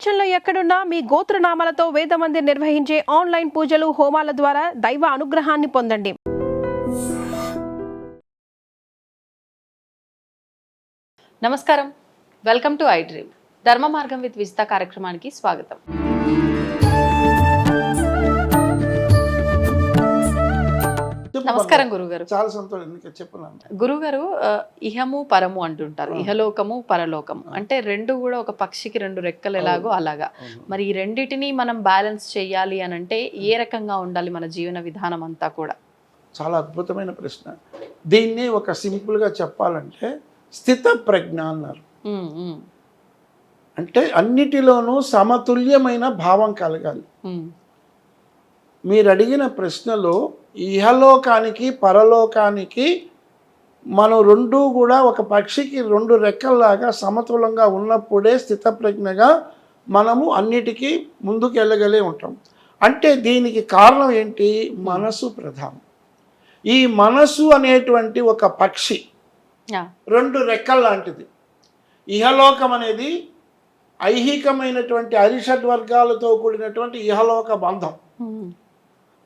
ప్రపంచంలో ఎక్కడున్నా మీ గోత్రనామాలతో వేదమందిర్ నిర్వహించే ఆన్లైన్ పూజలు హోమాల ద్వారా దైవ అనుగ్రహాన్ని పొందండి. నమస్కారం, వెల్కమ్ టు ఐ డ్రీమ్. ధర్మ మార్గం విత్ విజిత కార్యక్రమానికి స్వాగతం. నమస్కారం గురుగారు. చాలా సంతోషం. చెప్పాను గురుగారు, ఇహము పరము అంటుంటారు, ఇహలోకము పరలోకము అంటే రెండు కూడా ఒక పక్షికి రెండు రెక్కలు ఎలాగో అలాగా. మరి ఈ రెండిటిని మనం బ్యాలెన్స్ చేయాలి అని అంటే ఏ రకంగా ఉండాలి మన జీవన విధానం అంతా కూడా? చాలా అద్భుతమైన ప్రశ్న. దీన్ని ఒక సింపుల్గా చెప్పాలంటే స్థిత ప్రజ్ఞ అన్నారు. అంటే అన్నిటిలోనూ సమతుల్యమైన భావం కలగాలి. మీరు అడిగిన ప్రశ్నలో ఇహలోకానికి పరలోకానికి మనం రెండూ కూడా ఒక పక్షికి రెండు రెక్కల్లాగా సమతులంగా ఉన్నప్పుడే స్థితప్రజ్ఞగా మనము అన్నిటికీ ముందుకు వెళ్ళగలే ఉంటాం. అంటే దీనికి కారణం ఏంటి? మనసు ప్రధానం. ఈ మనసు అనేటువంటి ఒక పక్షి రెండు రెక్కల లాంటిది. ఇహలోకం అనేది ఐహికమైనటువంటి అరిషడ్ వర్గాలతో కూడినటువంటి ఇహలోక బంధం.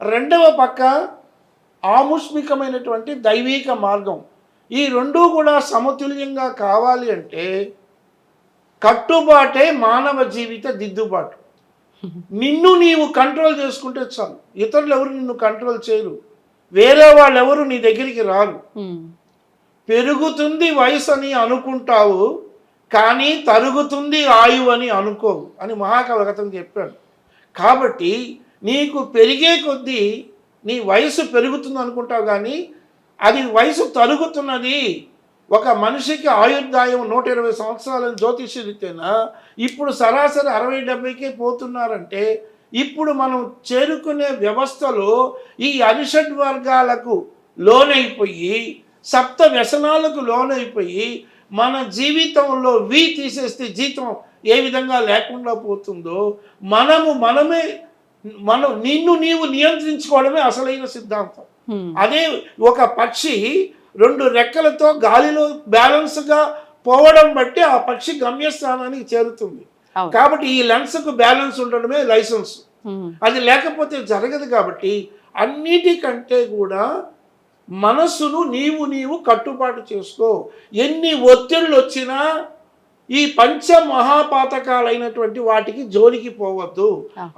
రెండవ పక్క ఆముష్మికమైనటువంటి దైవిక మార్గం. ఈ రెండూ కూడా సమతుల్యంగా కావాలి అంటే కట్టుబాటే మానవ జీవిత దిద్దుబాటు. నిన్ను నీవు కంట్రోల్ చేసుకుంటే చాలు. ఇతరులు ఎవరు నిన్ను కంట్రోల్ చేయరు. వేరే వాళ్ళు ఎవరు నీ దగ్గరికి రారు. పెరుగుతుంది వయసు అని అనుకుంటావు, కానీ తరుగుతుంది ఆయువు అని అనుకోవు అని మహాకవి చెప్పాడు. కాబట్టి నీకు పెరిగే కొద్దీ నీ వయసు పెరుగుతుంది అనుకుంటావు, కానీ అది వయసు తరుగుతున్నది. ఒక మనిషికి ఆయుర్దాయం 120 సంవత్సరాలని జ్యోతిష్యరీత్యా ఇప్పుడు సరాసరి 60-70కే పోతున్నారంటే ఇప్పుడు మనం చేరుకునే వ్యవస్థలో ఈ అరిషడ్ వర్గాలకు లోనైపోయి సప్త వ్యసనాలకు లోనైపోయి మన జీవితంలో తీసేస్తే జీతం ఏ విధంగా లేకుండా పోతుందో మనమే నిన్ను నీవు నియంత్రించుకోవడమే అసలైన సిద్ధాంతం. అదే ఒక పక్షి రెండు రెక్కలతో గాలిలో బ్యాలెన్స్గా పోవడం బట్టి ఆ పక్షి గమ్యస్థానానికి చేరుతుంది. కాబట్టి ఈ లెన్స్కు బ్యాలెన్స్ ఉండడమే లైసెన్స్. అది లేకపోతే జరగదు. కాబట్టి అన్నిటికంటే కూడా మనస్సును నీవు కట్టుబాటు చేసుకో. ఎన్ని ఒత్తిళ్ళు వచ్చినా ఈ పంచమహాపాతకాలైనటువంటి వాటికి జోలికి పోవద్దు.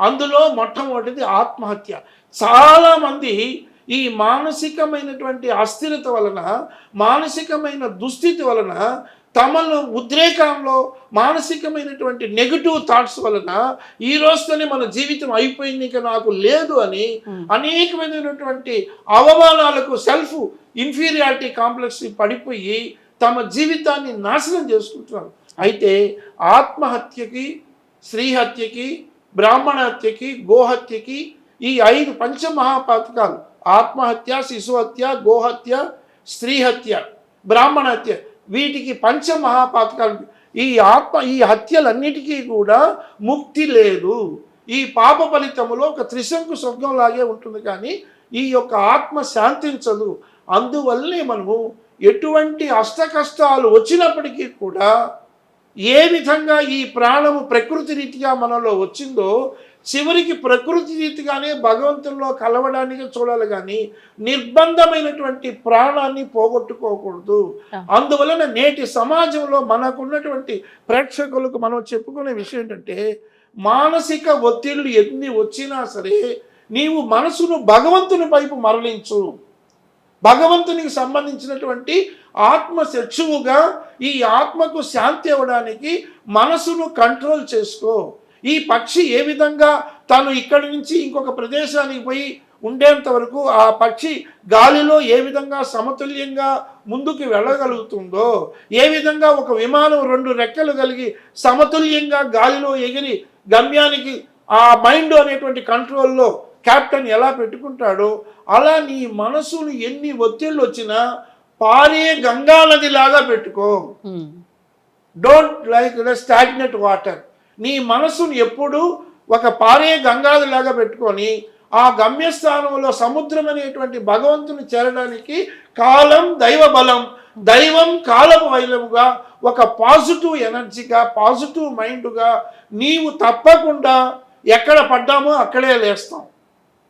అందులో మొట్టమొదటిది ఆత్మహత్య. చాలామంది ఈ మానసికమైనటువంటి అస్థిరత వలన, మానసికమైన దుస్థితి వలన, తమలో ఉద్రేకంలో మానసికమైనటువంటి నెగిటివ్ థాట్స్ వలన ఈ రోజుతోనే మన జీవితం అయిపోయింది, ఇక నాకు లేదు అని అనేకమైనటువంటి అవమానాలకు, సెల్ఫ్ ఇన్ఫీరియారిటీ కాంప్లెక్స్ పడిపోయి తమ జీవితాన్ని నాశనం చేసుకుంటున్నారు. అయితే ఆత్మహత్యకి, స్త్రీహత్యకి, బ్రాహ్మణ హత్యకి, గోహత్యకి ఈ 5 పంచమహాపాతకాలు ఆత్మహత్య, శిశుహత్య, గోహత్య, స్త్రీహత్య, బ్రాహ్మణ హత్య, వీటికి పంచమహాపాతకాలు. ఈ హత్యలన్నిటికీ కూడా ముక్తి లేదు. ఈ పాప ఫలితములో ఒక త్రిశంకు స్వర్గం లాగే ఉంటుంది, కానీ ఈ యొక్క ఆత్మ శాంతించదు. అందువల్లనే మనము ఎటువంటి అష్టకష్టాలు వచ్చినప్పటికీ కూడా ఏ విధంగా ఈ ప్రాణము ప్రకృతి రీతిగా మనలో వచ్చిందో చివరికి ప్రకృతి రీతిగానే భగవంతుల్లో కలవడానికి చూడాలి, కానీ నిర్బంధమైనటువంటి ప్రాణాన్ని పోగొట్టుకోకూడదు. అందువలన నేటి సమాజంలో మనకున్నటువంటి ప్రేక్షకులకు మనం చెప్పుకునే విషయం ఏంటంటే, మానసిక ఒత్తిళ్లు ఎన్ని వచ్చినా సరే నీవు మనసును భగవంతుని వైపు మరలించు. భగవంతునికి సంబంధించినటువంటి ఆత్మ శిక్షువుగా ఈ ఆత్మకు శాంతి ఇవ్వడానికి మనసును కంట్రోల్ చేసుకో. ఈ పక్షి ఏ విధంగా తను ఇక్కడి నుంచి ఇంకొక ప్రదేశానికి పోయి ఉండేంత వరకు ఆ పక్షి గాలిలో ఏ విధంగా సమతుల్యంగా ముందుకు వెళ్ళగలుగుతుందో, ఏ విధంగా ఒక విమానం 2 రెక్కలు కలిగి సమతుల్యంగా గాలిలో ఎగిరి గమ్యానికి ఆ మైండ్ అనేటువంటి కంట్రోల్లో క్యాప్టెన్ ఎలా పెట్టుకుంటాడో, అలా నీ మనసును ఎన్ని ఒత్తిళ్ళు వచ్చినా పారే గంగా నది లాగా పెట్టుకో. Don't like stagnate water. నీ మనసును ఎప్పుడు ఒక పారే గంగాది లాగా పెట్టుకొని ఆ గమ్యస్థానంలో సముద్రం అనేటువంటి భగవంతుని చేరడానికి కాలం, దైవ బలం దైవం కాలపు వైలముగా ఒక పాజిటివ్ ఎనర్జీగా పాజిటివ్ మైండ్గా నీవు తప్పకుండా ఎక్కడ పడ్డామో అక్కడే లేస్తాం.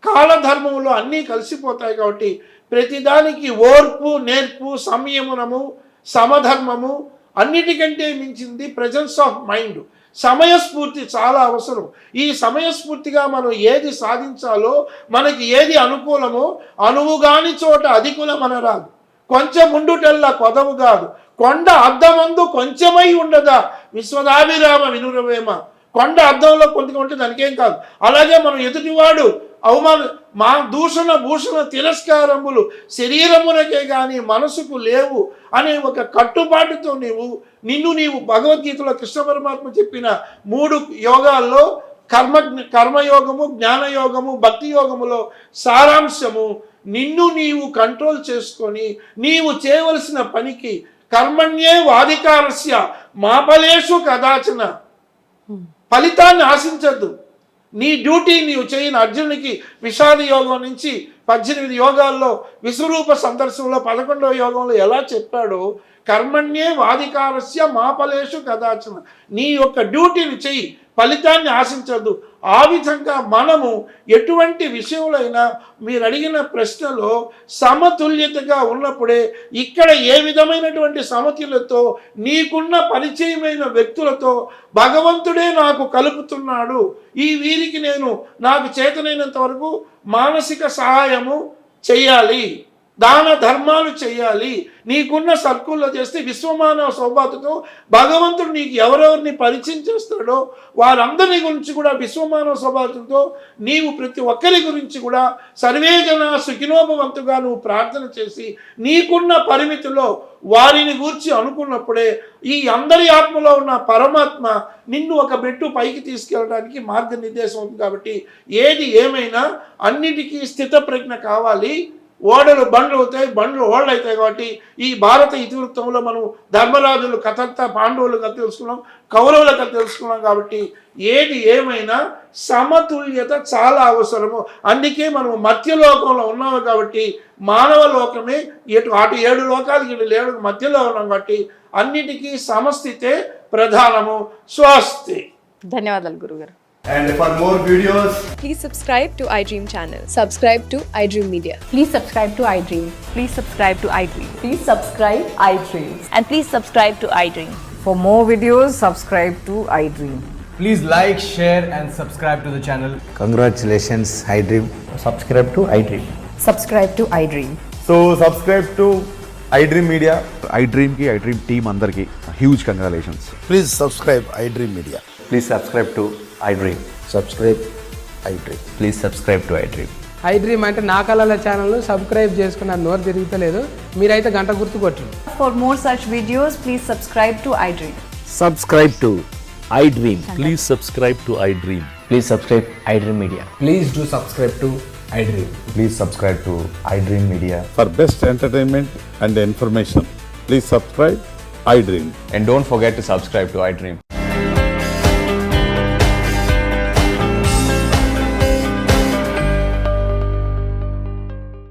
కాలధర్మంలో అన్నీ కలిసిపోతాయి కాబట్టి ప్రతిదానికి ఓర్పు, నేర్పు, సంయమనము, సమధర్మము, అన్నిటికంటే మించింది ప్రెజెన్స్ ఆఫ్ మైండ్, సమయస్ఫూర్తి చాలా అవసరం. ఈ సమయస్ఫూర్తిగా మనం ఏది సాధించాలో, మనకి ఏది అనుకూలమో, అనువుగాని చోట అధికులం అనరాదు, కొంచెం ఉండుటల్లా కొదవు కాదు, కొండ అద్దమందు కొంచెమై ఉండదా విశ్వదాభిరామ వినురవేమ. కొండ అద్దంలో కొంచెం ఉంటే దానికేం కాదు. అలాగే మనం ఎదుటివాడు మా దూషణ భూషణ తిరస్కారములు శరీరమునకే కానీ మనసుకు లేవు అనే ఒక కట్టుబాటుతో నీవు భగవద్గీతలో కృష్ణ పరమాత్మ చెప్పిన 3 యోగాల్లో కర్మయోగము, జ్ఞానయోగము, భక్తి యోగములో సారాంశము నీవు కంట్రోల్ చేసుకొని నీవు చేయవలసిన పనికి కర్మణ్యే వాధికారస్య మా ఫలేషు కదాచన, ఫలితాన్ని ఆశించద్దు. నీ డ్యూటీ నీవు చేయని అర్జునునికి విషాద యోగం నుంచి 18 యోగాల్లో విశ్వరూప సందర్శనలో 11వ యోగంలో ఎలా చెప్పాడో కర్మణ్యే వాధికారస్య మా ఫలేషు కదాచన, నీ యొక్క డ్యూటీని చెయ్యి, ఫలితాన్ని ఆశించద్దు. ఆ విధంగా మనము ఎటువంటి విషయంలో మీరు అడిగిన ప్రశ్నలో సమతుల్యతగా ఉన్నప్పుడే ఇక్కడ ఏ విధమైనటువంటి సమతుల్యతో నీకున్న పరిచయమైన వ్యక్తులతో భగవంతుడే నాకు కలుపుతున్నాడు, ఈ వీరికి నేను నాకు చేతనైనంత వరకు మానసిక సహాయము చెయ్యాలి, దాన ధర్మాలు చేయాలి, నీకున్న సర్కుల్లో చేస్తే విశ్వమానవ సౌభాగ్యతో భగవంతుడు నీకు ఎవరెవరిని పరిచయం చేస్తాడో వారందరి గురించి కూడా విశ్వమానవ సౌభాగ్యంతో నీవు ప్రతి ఒక్కరి గురించి కూడా సర్వే జన సుఖినోభవంతుగా నువ్వు ప్రార్థన చేసి నీకున్న పరిమితిలో వారిని గూర్చి అనుకున్నప్పుడే ఈ అందరి ఆత్మలో ఉన్న పరమాత్మ నిన్ను ఒక మెట్టు పైకి తీసుకెళ్ళడానికి మార్గనిర్దేశం అవుతుంది. కాబట్టి ఏది ఏమైనా అన్నిటికీ స్థిత ప్రజ్ఞ కావాలి. ఓడలు బండ్లు అవుతాయి, బండ్లు ఓడలు అవుతాయి. కాబట్టి ఈ భారత ఇతివృత్తంలో మనం ధర్మరాజులు కథంతా పాండవులు కథ తెలుసుకున్నాం, కౌరవుల కథ తెలుసుకున్నాం. కాబట్టి ఏది ఏమైనా సమతుల్యత చాలా అవసరము. అందుకే మనం మధ్యలోకంలో ఉన్నాము. కాబట్టి మానవ లోకమే అటు 7 లోకాలకి 7 మధ్యలో ఉన్నాం. కాబట్టి అన్నిటికీ సమస్థితే ప్రధానము. స్వస్తి. ధన్యవాదాలు గురుగారు. And for more videos, Please subscribe to iDream channel. Subscribe to iDream Media. Please subscribe to iDream. Please subscribe to iDream. Please subscribe iDream. And please subscribe to iDream. For more videos, subscribe to iDream. please like, share and subscribe to the channel. Congratulations, iDream. Subscribe to iDream. Subscribe to iDream. So subscribe to iDream Media. iDream ki iDream team andarki huge congratulations. Please subscribe iDream Media. Please subscribe to iDream. Subscribe iDream. Please subscribe to iDream. iDream అంటే నా కళల ఛానల్ను subscribe చేసుకున్న నోరు తిరుగుతలేదు, మీరైతే గంట గుర్తు కొట్టండి. For more such videos, please subscribe to iDream. Subscribe to iDream. Please subscribe to iDream. Please subscribe iDream Media. Please do subscribe to iDream. Please subscribe to iDream Media. For best entertainment and information, please subscribe iDream. And don't forget to subscribe to iDream.